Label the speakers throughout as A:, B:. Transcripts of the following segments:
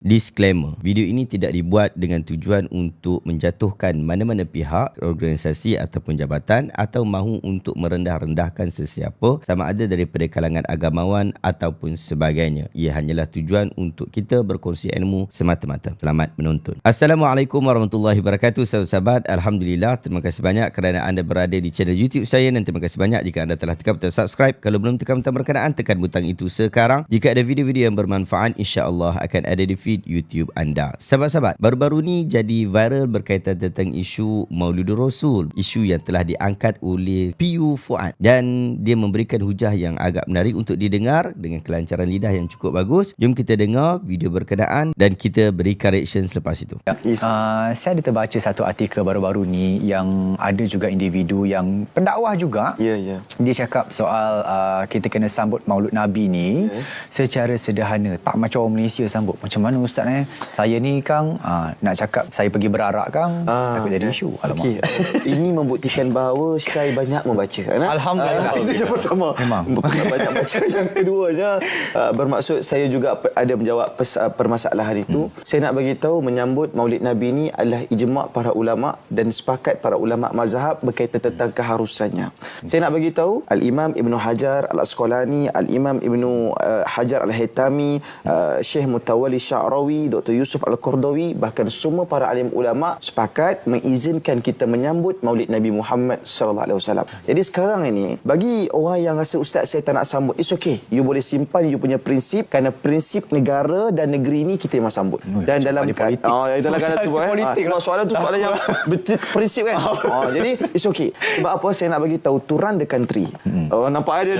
A: Disclaimer, video ini tidak dibuat dengan tujuan untuk menjatuhkan mana-mana pihak, organisasi ataupun jabatan atau mahu untuk merendah-rendahkan sesiapa sama ada daripada kalangan agamawan ataupun sebagainya. Ia hanyalah tujuan untuk kita berkongsi ilmu semata-mata. Selamat menonton. Assalamualaikum warahmatullahi wabarakatuh, sahabat-sahabat. Alhamdulillah, terima kasih banyak kerana anda berada di channel YouTube saya dan terima kasih banyak jika anda telah tekan butang subscribe. Kalau belum tekan butang berkenaan, tekan butang itu sekarang. Jika ada video-video yang bermanfaat, insya-Allah akan ada di feed YouTube anda. Sahabat-sahabat, baru-baru ni jadi viral berkaitan tentang isu Maulidur Rasul, isu yang telah diangkat oleh PU Fuad, dan dia memberikan hujah yang agak menarik untuk didengar dengan kelancaran lidah yang cukup bagus. Jom kita dengar video berkenaan dan kita berikan reaction selepas itu.
B: Saya ada terbaca satu artikel baru-baru ni yang ada juga individu yang pendakwah juga. Dia cakap soal kita kena sambut Maulud Nabi ni secara sederhana, tak macam orang Malaysia sambut. Macam mana ustaz saya ni Kang nak cakap saya pergi berarak Kang, takut jadi isu. Alamak.
C: Okay. Ini membuktikan bahawa Syai banyak membaca.
B: Alhamdulillah.
C: Itu yang pertama.
B: Memang.
C: Banyak baca. Yang keduanya bermaksud saya juga ada menjawab permasalahan itu. Saya nak bagi tahu menyambut Maulid Nabi ini adalah ijma' para ulama dan sepakat para ulama mazhab berkaitan tentang keharusannya. Saya nak bagi tahu Al-Imam Ibnu Hajar Al-Asqalani, Al-Imam Ibnu Hajar Al-Haytami, Syekh Mutawalli Sya'rawi, Dr. Yusuf Al-Qardawi, bahkan semua para alim ulama sepakat mengizinkan kita menyambut Maulid Nabi Muhammad sallallahu alaihi wasallam. Jadi sekarang ini bagi orang yang rasa ustaz saya tak nak sambut, it's okay. You boleh simpan you punya prinsip, kerana prinsip negara dan negeri ini kita memang sambut. Dan dalam keadaan politik soalan tu soalan yang prinsip kan. Jadi it's okay. Sebab apa saya nak bagi tahu to run the country. Nampak ada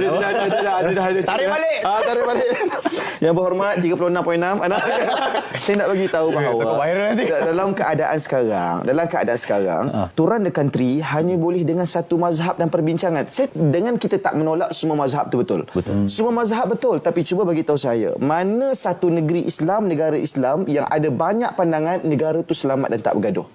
C: tarik balik. Tarik balik. Yang berhormat 36.6 saya nak bagi tahu bahawa dalam keadaan sekarang to run the country hanya boleh dengan satu mazhab dan perbincangan. Dengan kita tak menolak semua mazhab tu betul. Semua mazhab betul, tapi cuba bagi tahu saya mana satu negeri Islam, negara Islam yang ada banyak pandangan, negara tu selamat dan tak bergaduh.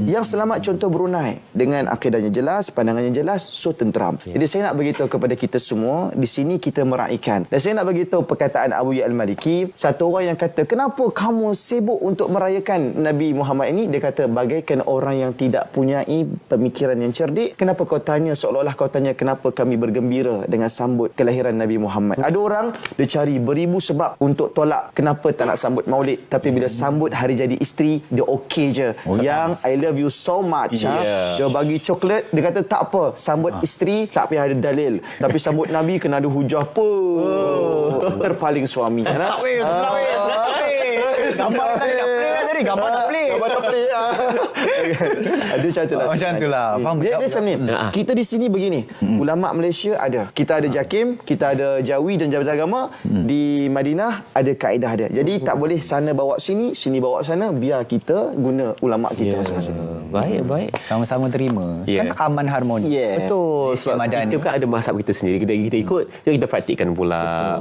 C: Yang selamat contoh Brunei dengan akidahnya jelas, pandangannya jelas, so tenteram. Jadi saya nak bagi tahu kepada kita semua di sini kita meraihkan. Dan saya nak bagi tahu perkataan Abu Ya Al-Maliki, satu orang yang kata, kenapa kamu sibuk untuk merayakan Nabi Muhammad ini? Dia kata, bagaikan orang yang tidak punyai pemikiran yang cerdik. Kenapa kau tanya, seolah-olah kau tanya kenapa kami bergembira dengan sambut kelahiran Nabi Muhammad. Ada orang, dia cari beribu sebab untuk tolak kenapa tak nak sambut Maulid. Tapi bila sambut hari jadi isteri, dia okey je. Yang I love you so much. Dia bagi coklat, dia kata tak apa, sambut isteri tak payah ada dalil. Tapi sambut Nabi kena ada hujah apa. Terpaling suami.
B: Gambar tadi nak play tadi. Gambar tak play.
C: Ada macam itulah.
B: Macam itulah.
C: Dia macam ni. Kita di sini begini. Ulama Malaysia ada. Kita ada JAKIM, kita ada Jawi dan Jabatan Agama. Di Madinah ada kaedah dia. Jadi tak boleh sana bawa sini, sini bawa sana. Biar kita guna ulama kita masing-masing.
D: Baik.
B: Sama-sama terima. Kan aman harmoni.
C: Betul.
D: Sebab kita kan ada mazhab kita sendiri. Kita ikut, kita praktikkan pula.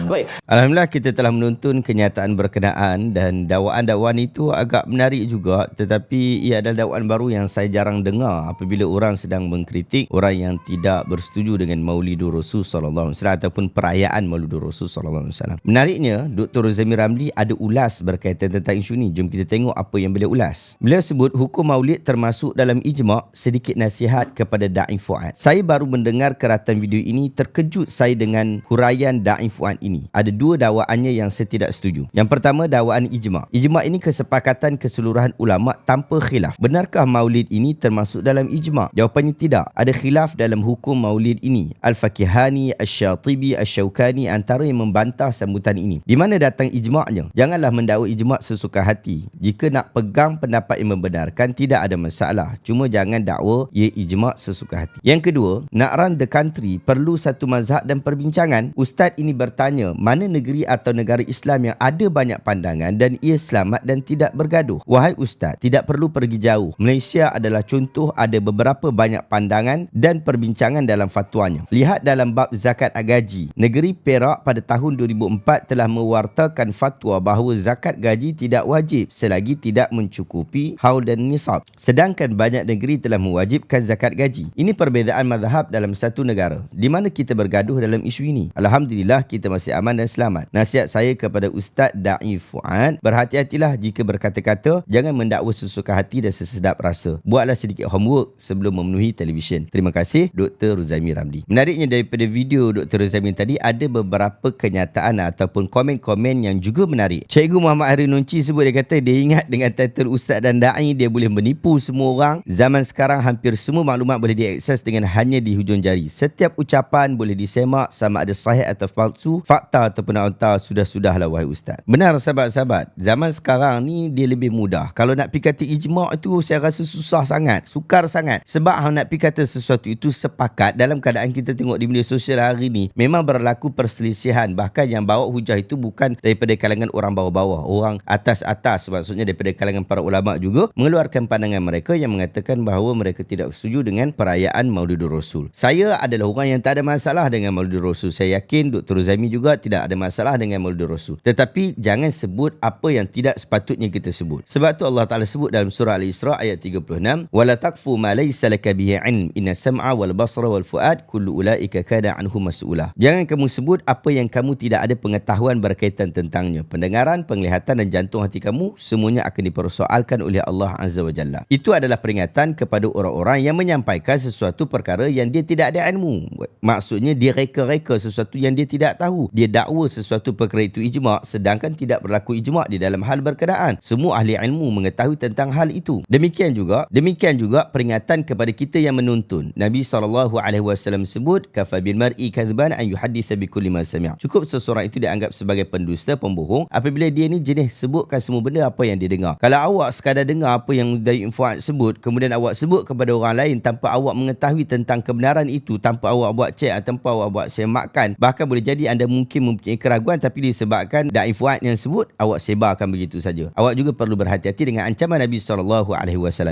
D: Baik.
A: Alhamdulillah, kita telah menonton kenyataan berkenaan dan dakwaan-dakwaan itu agak menarik juga, tetapi ia adalah dakwaan baru yang saya jarang dengar apabila orang sedang mengkritik orang yang tidak bersetuju dengan Maulidur Rasul sallallahu alaihi wasallam ataupun perayaan Maulidur Rasul sallallahu alaihi wasallam. Menariknya, Dr. Zamir Ramli ada ulas berkaitan tentang isu ni. Jom kita tengok apa yang beliau ulas. Beliau sebut hukum Maulid termasuk dalam ijma'. Sedikit nasihat kepada Da'i Fuad. Saya baru mendengar keratan video ini, terkejut saya dengan huraian Da'i Fuad ini. Ada dua dakwaannya yang saya tidak setuju. Yang pertama, dakwaan ijma'. Ijma' ini kesepakatan keseluruhan ulama tanpa khilaf. Benarkah Maulid ini termasuk dalam ijma'? Jawapannya tidak. Ada khilaf dalam hukum Maulid ini. Al-Fakihani, Asy-Syatibi, Asy-Syaukani antara yang membantah sambutan ini. Di mana datang ijma'nya? Janganlah mendakwa ijma' sesuka hati. Jika nak pegang pendapat yang membenarkan, tidak ada masalah. Cuma jangan dakwa ia ijma' sesuka hati. Yang kedua, nak run the country perlu satu mazhab dan perbincangan. Ustaz ini bertanya, mana negeri atau negara Islam yang ada banyak pandangan dan ia selamat dan tidak tidak bergaduh. Wahai Ustaz, tidak perlu pergi jauh. Malaysia adalah contoh, ada beberapa banyak pandangan dan perbincangan dalam fatwanya. Lihat dalam bab zakat gaji. Negeri Perak pada tahun 2004 telah mewartakan fatwa bahawa zakat gaji tidak wajib selagi tidak mencukupi haul dan nisab. Sedangkan banyak negeri telah mewajibkan zakat gaji. Ini perbezaan mazhab dalam satu negara. Di mana kita bergaduh dalam isu ini? Alhamdulillah kita masih aman dan selamat. Nasihat saya kepada Ustaz Da'i Fuad, berhati-hatilah jika berkata-kata, jangan mendakwa sesuka hati dan sesedap rasa. Buatlah sedikit homework sebelum memenuhi televisyen. Terima kasih, Dr. Ruzaimi Ramli. Menariknya daripada video Dr. Ruzaimi tadi, ada beberapa kenyataan ataupun komen-komen yang juga menarik. Cikgu Muhammad Hari Nunci sebut, dia kata dia ingat dengan title Ustaz dan Da'i, dia boleh menipu semua orang. Zaman sekarang hampir semua maklumat boleh diakses dengan hanya di hujung jari. Setiap ucapan boleh disemak sama ada sahih atau palsu, fakta ataupun auta, sudah-sudahlah wahai Ustaz. Benar sahabat-sahabat, zaman sekarang ni dia lebih mudah. Kalau nak pergi kata ijma' itu saya rasa susah sangat, sukar sangat. Sebab nak pergi kata sesuatu itu sepakat, dalam keadaan kita tengok di media sosial hari ni memang berlaku perselisihan. Bahkan yang bawa hujah itu bukan daripada kalangan orang bawah-bawah, orang atas-atas, maksudnya daripada kalangan para ulama juga mengeluarkan pandangan mereka yang mengatakan bahawa mereka tidak setuju dengan perayaan Maulidur Rasul. Saya adalah orang yang tak ada masalah dengan Maulidur Rasul. Saya yakin Dr. Ruzaimi juga tidak ada masalah dengan Maulidur Rasul. Tetapi jangan sebut apa yang tidak sepatutnya kita sebut. Sebab tu Allah Ta'ala sebut dalam surah Al-Isra ayat 36, wala taqfu ma laysa laka bihi ilm inna sam'a wal basra wal fuad kullu ulaika kana anhu mas'ula. Jangan kamu sebut apa yang kamu tidak ada pengetahuan berkaitan tentangnya. Pendengaran, penglihatan dan jantung hati kamu semuanya akan dipersoalkan oleh Allah Azza wa Jalla. Itu adalah peringatan kepada orang-orang yang menyampaikan sesuatu perkara yang dia tidak ada ilmu. Maksudnya dia reka-reka sesuatu yang dia tidak tahu. Dia dakwa sesuatu perkara itu ijma' sedangkan tidak berlaku ijma' di dalam hal berkenaan. Semua ahli ilmu mengetahui tentang hal itu. Demikian juga peringatan kepada kita yang menuntun. Nabi SAW sebut, kafa bil mar'i kadhban an yuhadditha bi kulli ma sami'. Cukup seseorang itu dianggap sebagai pendusta, pembohong apabila dia ni jenis sebutkan semua benda apa yang dia dengar. Kalau awak sekadar dengar apa yang Da'i Fuad sebut, kemudian awak sebut kepada orang lain tanpa awak mengetahui tentang kebenaran itu, tanpa awak buat cek, tanpa awak buat semakkan, bahkan boleh jadi anda mungkin mempunyai keraguan, tapi disebabkan Da'i Fuad yang sebut, awak sebarkan begitu saja. Awak juga perlu berhati-hati dengan ancaman Nabi SAW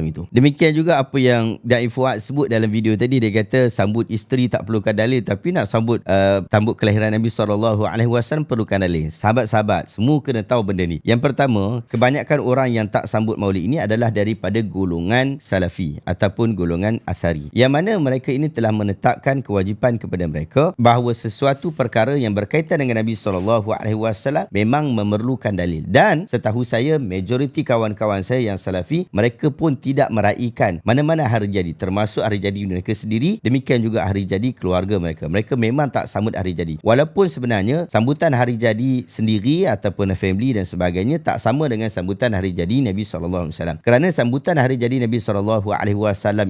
A: itu. Demikian juga apa yang Da'i Fuad sebut dalam video tadi, dia kata sambut isteri tak perlukan dalil, tapi nak sambut kelahiran Nabi SAW perlukan dalil. Sahabat-sahabat, semua kena tahu benda ni. Yang pertama, kebanyakan orang yang tak sambut maulid ini adalah daripada golongan Salafi ataupun golongan Athari, yang mana mereka ini telah menetapkan kewajipan kepada mereka bahawa sesuatu perkara yang berkaitan dengan Nabi SAW memang memerlukan dalil. Dan setahu saya, majoriti kawan-kawan saya yang Salafi, mereka pun tidak meraihkan mana-mana hari jadi, termasuk hari jadi mereka sendiri, demikian juga hari jadi keluarga mereka. Mereka memang tak sambut hari jadi. Walaupun sebenarnya sambutan hari jadi sendiri ataupun family dan sebagainya tak sama dengan sambutan hari jadi Nabi SAW. Kerana sambutan hari jadi Nabi SAW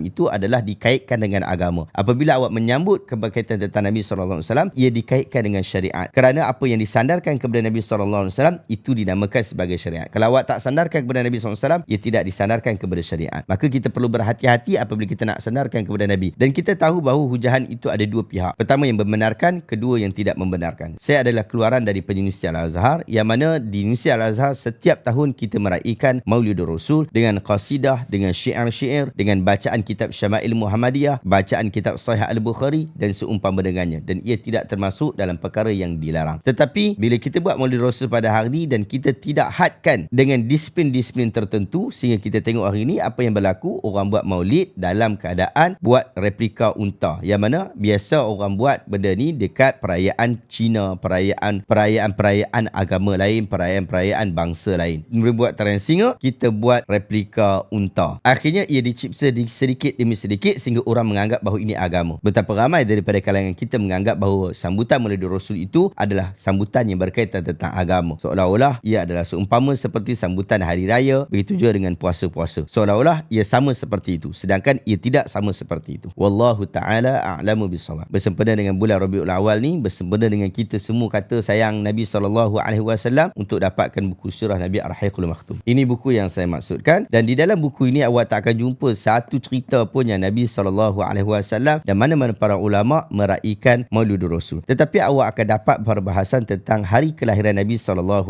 A: itu adalah dikaitkan dengan agama. Apabila awak menyambut berkaitan tentang Nabi SAW, ia dikaitkan dengan syariat. Kerana apa yang disandarkan kepada Nabi SAW itu dinamakan sebagai syariat. Kalau awak tak sandarkan kepada Nabi SAW, ia tidak disandarkan kepada syariat. Maka kita perlu berhati-hati apabila kita nak sandarkan kepada Nabi. Dan kita tahu bahawa hujahan itu ada dua pihak. Pertama yang membenarkan, kedua yang tidak membenarkan. Saya adalah keluaran dari Universiti Al-Azhar, yang mana di Universiti Al-Azhar setiap tahun kita meraihkan Maulidur Rasul dengan qasidah, dengan syiar-syiar, dengan bacaan kitab Syama'il Muhammadiyah, bacaan kitab Sahih Al-Bukhari dan seumpama dengannya. Dan ia tidak termasuk dalam perkara yang dilarang. Tetapi bila kita buat Maulidur Rasul pada hari ini dan kita tidak hadkan dengan disiplin-disiplin tertentu, sehingga kita tengok hari ini apa yang berlaku, orang buat maulid dalam keadaan buat replika unta, yang mana biasa orang buat benda ni dekat perayaan Cina, perayaan agama lain, perayaan bangsa lain. Buat tarian singa, kita buat replika unta. Akhirnya ia dicipta sedikit demi sedikit sehingga orang menganggap bahawa ini agama. Betapa ramai daripada kalangan kita menganggap bahawa sambutan Maulidur Rasul itu adalah sambutan yang berkaitan tentang agama. Seolah-olah ia adalah seumpama seperti sambutan hari raya, begitu juga dengan puasa-puasa. Seolah-olah ia sama seperti itu, sedangkan ia tidak sama seperti itu. Wallahu ta'ala a'lamu bissawab. Bersempena dengan bulan Rabiul Awal ni, bersempena dengan kita semua kata sayang Nabi SAW untuk dapatkan buku sirah Nabi Ar-Rahiqul Maktum. Ini buku yang saya maksudkan, dan di dalam buku ini awak tak akan jumpa satu cerita pun yang Nabi SAW dan mana-mana para ulama meraihkan Maulidur Rasul. Tetapi awak akan dapat perbahasan tentang hari kelahiran Nabi SAW.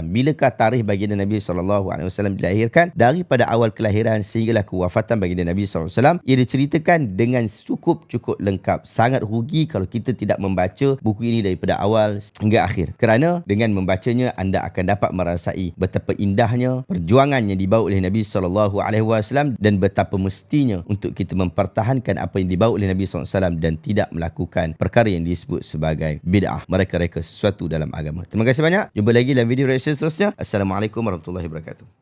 A: Bilakah tarikh bagi baginda Nabi SAW dilahirkan, daripada awal kelahiran sehinggalah kewafatan baginda Nabi SAW, ia diceritakan dengan cukup lengkap. Sangat rugi kalau kita tidak membaca buku ini daripada awal hingga akhir, kerana dengan membacanya anda akan dapat merasai betapa indahnya perjuangan yang dibawa oleh Nabi SAW dan betapa mestinya untuk kita mempertahankan apa yang dibawa oleh Nabi SAW dan tidak melakukan perkara yang disebut sebagai bid'ah, mereka-reka sesuatu dalam agama. Terima kasih banyak. Jumpa lagi dalam video reaction seterusnya. Assalamualaikum warahmatullahi wabarakatuh.